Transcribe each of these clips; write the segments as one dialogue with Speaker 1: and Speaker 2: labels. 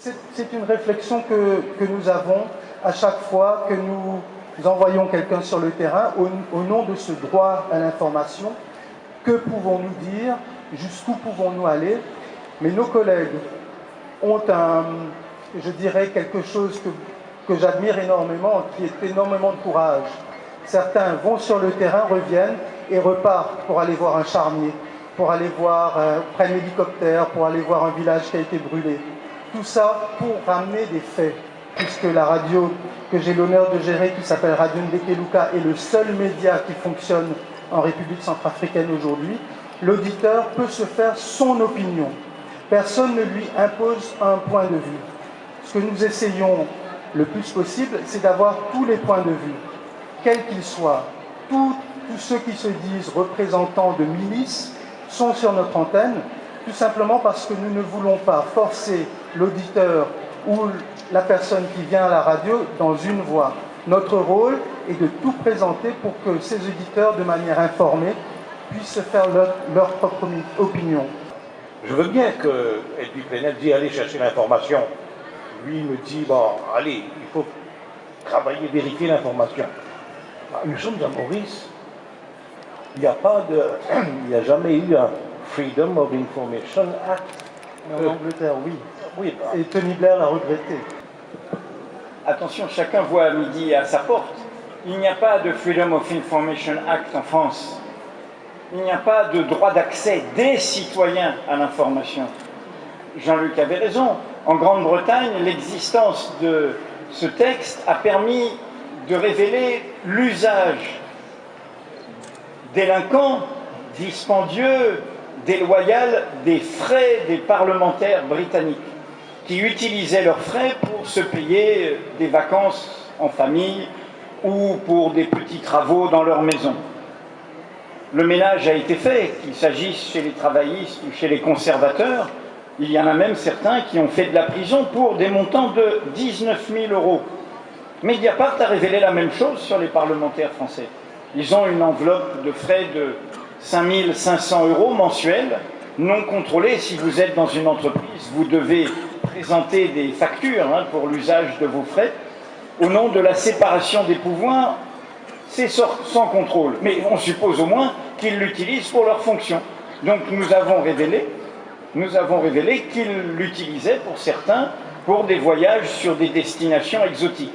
Speaker 1: C'est une réflexion que nous avons à chaque fois que nous envoyons quelqu'un sur le terrain au nom de ce droit à l'information. Que pouvons-nous dire? Jusqu'où pouvons-nous aller? Mais nos collègues ont je dirais, quelque chose que j'admire énormément, qui est énormément de courage. Certains vont sur le terrain, reviennent et repartent pour aller voir un charnier, pour aller voir, prennent l'hélicoptère, pour aller voir un village qui a été brûlé. Tout ça pour ramener des faits, puisque la radio que j'ai l'honneur de gérer, qui s'appelle Radio Ndekeluka, est le seul média qui fonctionne en République centrafricaine aujourd'hui. L'auditeur peut se faire son opinion. Personne ne lui impose un point de vue. Ce que nous essayons le plus possible, c'est d'avoir tous les points de vue, quels qu'ils soient. Tous ceux qui se disent représentants de milices sont sur notre antenne, tout simplement parce que nous ne voulons pas forcer l'auditeur ou la personne qui vient à la radio dans une voie. Notre rôle est de tout présenter pour que ces auditeurs, de manière informée, puissent se faire leur propre opinion.
Speaker 2: Je veux bien que Edwy Plenel dit aller chercher l'information. Lui me dit, bon, allez, il faut travailler, vérifier l'information. Nous sommes à Maurice. Il n'y a jamais eu un Freedom of Information Act.
Speaker 1: Mais en Angleterre, oui.
Speaker 2: Oui, bah.
Speaker 1: Et Tony Blair l'a regretté.
Speaker 3: Attention, chacun voit à midi à sa porte. Il n'y a pas de Freedom of Information Act en France. Il n'y a pas de droit d'accès des citoyens à l'information. Jean-Luc avait raison. En Grande-Bretagne, l'existence de ce texte a permis de révéler l'usage délinquant, dispendieux, déloyal des frais des parlementaires britanniques qui utilisaient leurs frais pour se payer des vacances en famille ou pour des petits travaux dans leur maison. Le ménage a été fait, qu'il s'agisse chez les travaillistes ou chez les conservateurs. Il y en a même certains qui ont fait de la prison pour des montants de 19 000 €. Mediapart a révélé la même chose sur les parlementaires français. Ils ont une enveloppe de frais de 5 500 € mensuels, non contrôlés. Si vous êtes dans une entreprise, vous devez présenter des factures pour l'usage de vos frais. Au nom de la séparation des pouvoirs, c'est sans contrôle. Mais on suppose au moins qu'ils l'utilisent pour leur fonction. Donc nous avons révélé qu'ils l'utilisaient pour certains pour des voyages sur des destinations exotiques.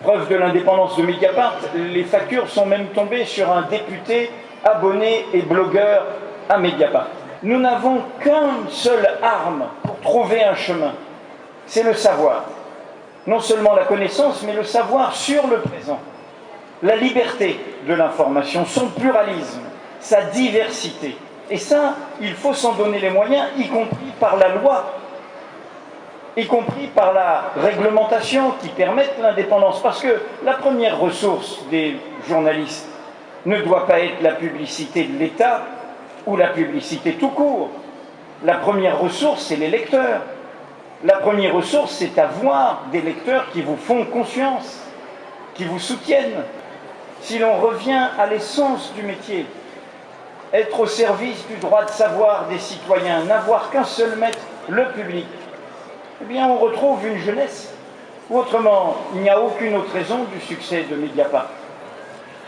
Speaker 3: Preuve de l'indépendance de Mediapart, les factures sont même tombées sur un député abonné et blogueur à Mediapart. Nous n'avons qu'une seule arme pour trouver un chemin, c'est le savoir. Non seulement la connaissance, mais le savoir sur le présent. La liberté de l'information, son pluralisme, sa diversité. Et ça, il faut s'en donner les moyens, y compris par la loi, y compris par la réglementation qui permette l'indépendance. Parce que la première ressource des journalistes ne doit pas être la publicité de l'État ou la publicité tout court. La première ressource, c'est les lecteurs. La première ressource, c'est avoir des lecteurs qui vous font confiance, qui vous soutiennent. Si l'on revient à l'essence du métier, être au service du droit de savoir des citoyens, n'avoir qu'un seul maître, le public, eh bien on retrouve une jeunesse. Ou autrement, il n'y a aucune autre raison du succès de Mediapart.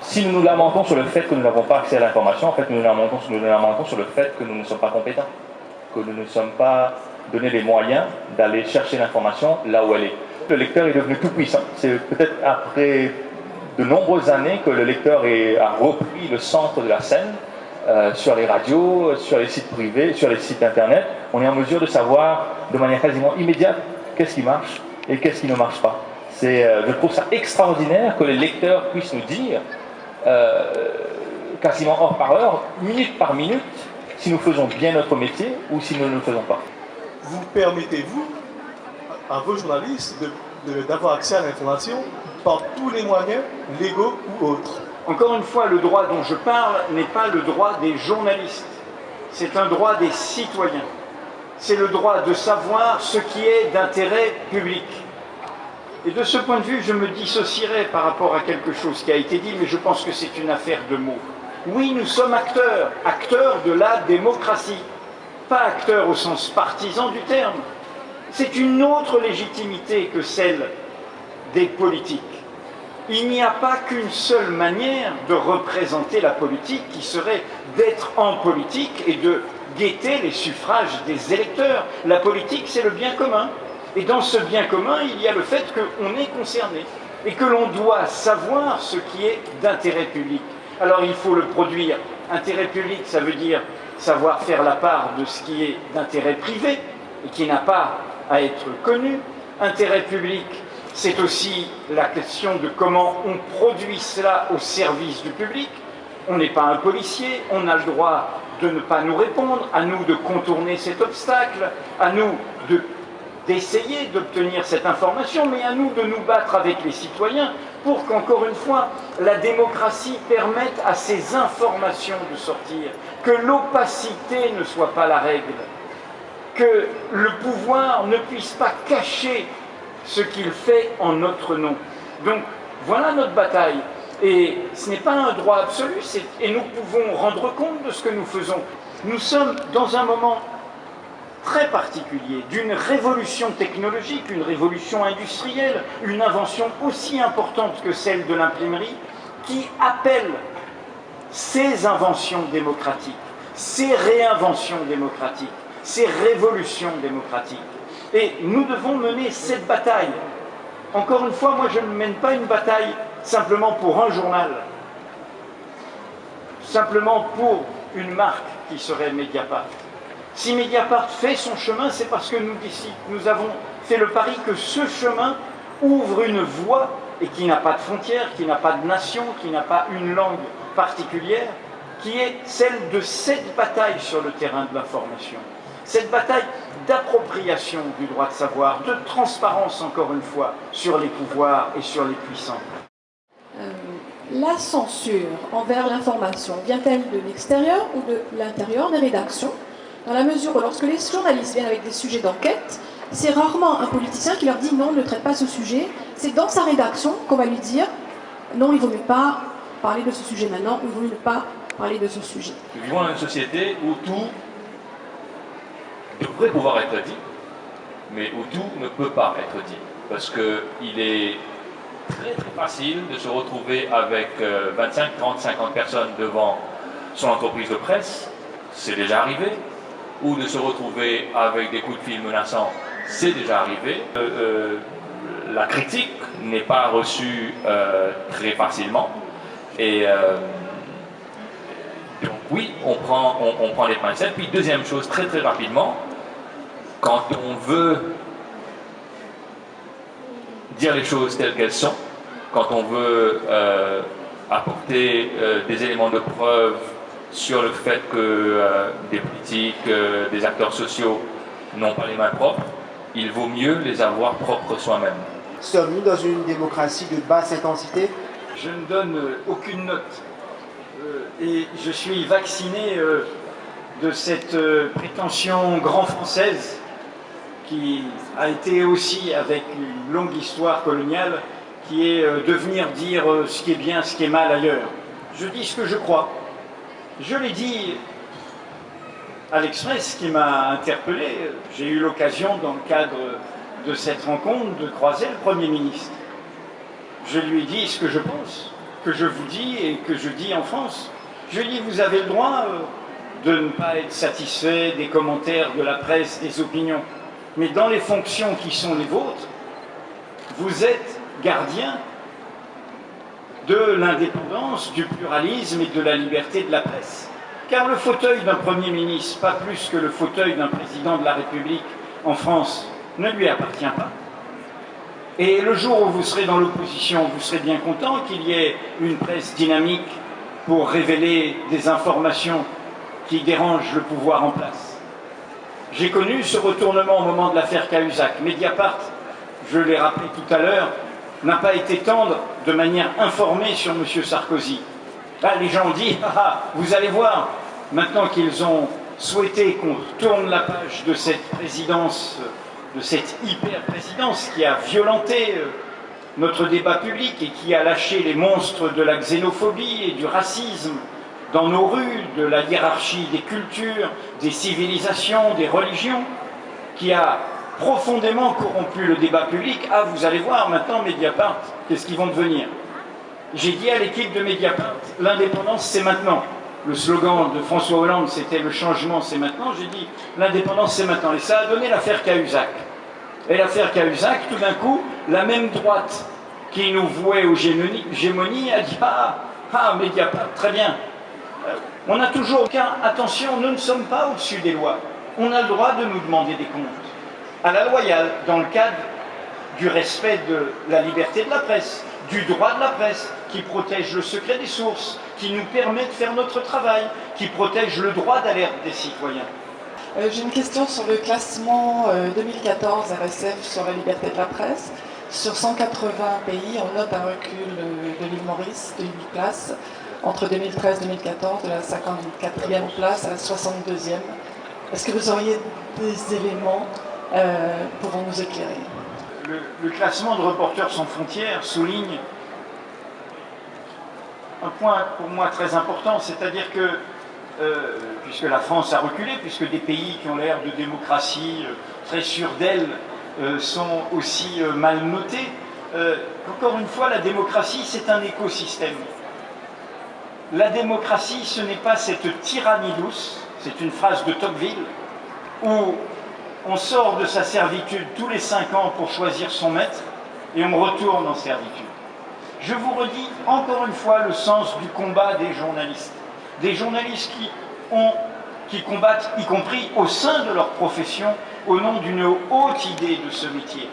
Speaker 4: Si nous nous lamentons sur le fait que nous n'avons pas accès à l'information, en fait nous nous lamentons sur le fait que nous ne sommes pas compétents, que nous ne sommes pas donnés les moyens d'aller chercher l'information là où elle est. Le lecteur est devenu tout puissant. C'est peut-être après de nombreuses années que le lecteur a repris le centre de la scène. Sur les radios, sur les sites privés, sur les sites internet, on est en mesure de savoir de manière quasiment immédiate qu'est-ce qui marche et qu'est-ce qui ne marche pas. Je trouve ça extraordinaire que les lecteurs puissent nous dire, quasiment heure par heure, minute par minute, si nous faisons bien notre métier ou si nous ne le faisons pas.
Speaker 5: Vous permettez-vous à vos journalistes d'avoir accès à l'information par tous les moyens légaux ou autres?
Speaker 3: Encore une fois, le droit dont je parle n'est pas le droit des journalistes, c'est un droit des citoyens. C'est le droit de savoir ce qui est d'intérêt public. Et de ce point de vue, je me dissocierai par rapport à quelque chose qui a été dit, mais je pense que c'est une affaire de mots. Oui, nous sommes acteurs, acteurs de la démocratie, pas acteurs au sens partisan du terme. C'est une autre légitimité que celle des politiques. Il n'y a pas qu'une seule manière de représenter la politique qui serait d'être en politique et de guetter les suffrages des électeurs. La politique, c'est le bien commun. Et dans ce bien commun, il y a le fait qu'on est concerné et que l'on doit savoir ce qui est d'intérêt public. Alors il faut le produire. Intérêt public, ça veut dire savoir faire la part de ce qui est d'intérêt privé et qui n'a pas à être connu. Intérêt public, c'est aussi la question de comment on produit cela au service du public. On n'est pas un policier, on a le droit de ne pas nous répondre, à nous de contourner cet obstacle, à nous d'essayer d'obtenir cette information, mais à nous de nous battre avec les citoyens pour qu'encore une fois, la démocratie permette à ces informations de sortir, que l'opacité ne soit pas la règle, que le pouvoir ne puisse pas cacher ce qu'il fait en notre nom. Donc voilà notre bataille. Et ce n'est pas un droit absolu, et nous pouvons rendre compte de ce que nous faisons. Nous sommes dans un moment très particulier d'une révolution technologique, une révolution industrielle, une invention aussi importante que celle de l'imprimerie, qui appelle ces inventions démocratiques, ces réinventions démocratiques, ces révolutions démocratiques. Et nous devons mener cette bataille. Encore une fois, moi je ne mène pas une bataille simplement pour un journal, simplement pour une marque qui serait Mediapart. Si Mediapart fait son chemin, c'est parce que nous, ici, nous avons fait le pari que ce chemin ouvre une voie et qui n'a pas de frontières, qui n'a pas de nation, qui n'a pas une langue particulière, qui est celle de cette bataille sur le terrain de l'information. Cette bataille d'appropriation du droit de savoir, de transparence encore une fois, sur les pouvoirs et sur les puissants.
Speaker 6: La censure envers l'information vient-elle de l'extérieur ou de l'intérieur des rédactions? Dans la mesure où lorsque les journalistes viennent avec des sujets d'enquête, c'est rarement un politicien qui leur dit non, ne traite pas ce sujet. C'est dans sa rédaction qu'on va lui dire non, il ne vaut mieux pas parler de ce sujet maintenant, ou il vaut mieux pas parler de ce sujet.
Speaker 4: Nous vivons dans une société où tout devrait pouvoir être dit, mais où tout ne peut pas être dit. Parce qu'il est très facile de se retrouver avec 25, 30, 50 personnes devant son entreprise de presse, c'est déjà arrivé, ou de se retrouver avec des coups de fil menaçants, c'est déjà arrivé. La critique n'est pas reçue très facilement, et donc oui, on prend les pincettes. Puis deuxième chose, très très rapidement, quand on veut dire les choses telles qu'elles sont, quand on veut apporter des éléments de preuve sur le fait que des politiques, des acteurs sociaux n'ont pas les mains propres, il vaut mieux les avoir propres soi-même.
Speaker 7: Sommes-nous dans une démocratie de basse intensité?
Speaker 3: Je ne donne aucune note et je suis vacciné de cette prétention grand française qui a été aussi avec une longue histoire coloniale, qui est de venir dire ce qui est bien, ce qui est mal ailleurs. Je dis ce que je crois. Je l'ai dit à l'Express, qui m'a interpellé. J'ai eu l'occasion, dans le cadre de cette rencontre, de croiser le Premier ministre. Je lui ai dit ce que je pense, que je vous dis et que je dis en France. Je lui ai dit, vous avez le droit de ne pas être satisfait des commentaires de la presse, des opinions. Mais dans les fonctions qui sont les vôtres, vous êtes gardien de l'indépendance, du pluralisme et de la liberté de la presse. Car le fauteuil d'un Premier ministre, pas plus que le fauteuil d'un président de la République en France, ne lui appartient pas. Et le jour où vous serez dans l'opposition, vous serez bien content qu'il y ait une presse dynamique pour révéler des informations qui dérangent le pouvoir en place. J'ai connu ce retournement au moment de l'affaire Cahuzac. Mediapart, je l'ai rappelé tout à l'heure, n'a pas été tendre de manière informée sur M. Sarkozy. Là, les gens ont dit, vous allez voir, maintenant qu'ils ont souhaité qu'on tourne la page de cette présidence, de cette hyper-présidence qui a violenté notre débat public et qui a lâché les monstres de la xénophobie et du racisme dans nos rues, de la hiérarchie des cultures, des civilisations, des religions, qui a profondément corrompu le débat public. Ah, vous allez voir maintenant Mediapart, qu'est-ce qu'ils vont devenir? J'ai dit à l'équipe de Mediapart, l'indépendance c'est maintenant. Le slogan de François Hollande c'était le changement c'est maintenant. J'ai dit l'indépendance c'est maintenant. Et ça a donné l'affaire Cahuzac. Et l'affaire Cahuzac, tout d'un coup, la même droite qui nous vouait aux gémonies a dit Mediapart, très bien. On n'a toujours aucun... Attention, nous ne sommes pas au-dessus des lois. On a le droit de nous demander des comptes. À la loyale, dans le cadre du respect de la liberté de la presse, du droit de la presse, qui protège le secret des sources, qui nous permet de faire notre travail, qui protège le droit d'alerte des citoyens.
Speaker 8: J'ai une question sur le classement 2014 RSF sur la liberté de la presse. Sur 180 pays, on note un recul de l'île Maurice de 8 places entre 2013 et 2014, de la 54e place à la 62e. Est-ce que vous auriez des éléments pour nous éclairer?
Speaker 3: Le classement de Reporters sans frontières souligne un point pour moi très important, c'est-à-dire que puisque la France a reculé, puisque des pays qui ont l'air de démocratie très sûrs d'elles sont aussi mal notés, encore une fois, la démocratie, c'est un écosystème. La démocratie, ce n'est pas cette tyrannie douce, c'est une phrase de Tocqueville, où on sort de sa servitude tous les 5 ans pour choisir son maître, et on retourne en servitude. Je vous redis encore une fois le sens du combat des journalistes. Des journalistes qui combattent, y compris au sein de leur profession, au nom d'une haute idée de ce métier.